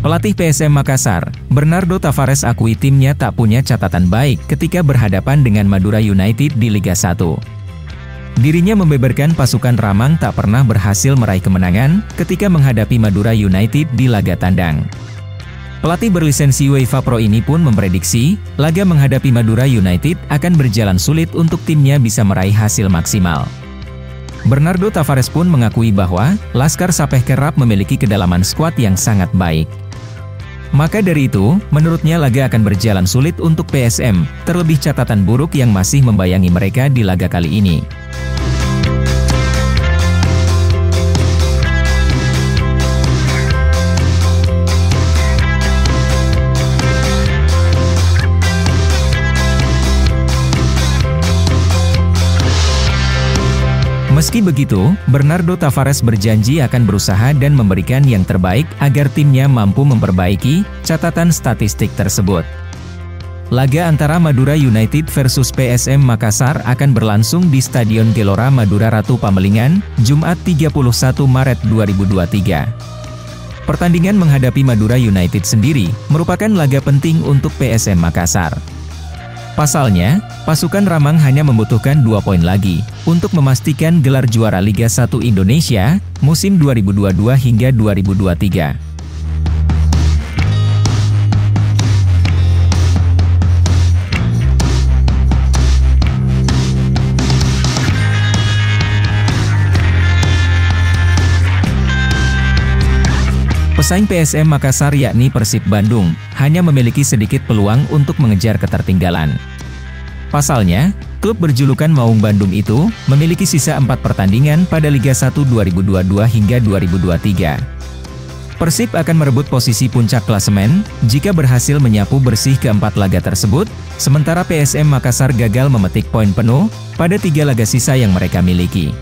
Pelatih PSM Makassar, Bernardo Tavares akui timnya tak punya catatan baik ketika berhadapan dengan Madura United di Liga 1. Dirinya membeberkan pasukan Ramang tak pernah berhasil meraih kemenangan ketika menghadapi Madura United di laga tandang. Pelatih berlisensi UEFA Pro ini pun memprediksi, laga menghadapi Madura United akan berjalan sulit untuk timnya bisa meraih hasil maksimal. Bernardo Tavares pun mengakui bahwa Laskar Sapeh kerap memiliki kedalaman skuad yang sangat baik. Maka dari itu, menurutnya laga akan berjalan sulit untuk PSM, terlebih catatan buruk yang masih membayangi mereka di laga kali ini. Meski begitu, Bernardo Tavares berjanji akan berusaha dan memberikan yang terbaik agar timnya mampu memperbaiki catatan statistik tersebut. Laga antara Madura United versus PSM Makassar akan berlangsung di Stadion Gelora Madura Ratu Pamelingan, Jumat 31 Maret 2023. Pertandingan menghadapi Madura United sendiri merupakan laga penting untuk PSM Makassar. Pasalnya, pasukan Ramang hanya membutuhkan 2 poin lagi untuk memastikan gelar juara Liga 1 Indonesia musim 2022 hingga 2023. Pesaing PSM Makassar yakni Persib Bandung hanya memiliki sedikit peluang untuk mengejar ketertinggalan. Pasalnya, klub berjulukan Maung Bandung itu memiliki sisa 4 pertandingan pada Liga 1 2022 hingga 2023. Persib akan merebut posisi puncak klasemen jika berhasil menyapu bersih keempat laga tersebut, sementara PSM Makassar gagal memetik poin penuh pada 3 laga sisa yang mereka miliki.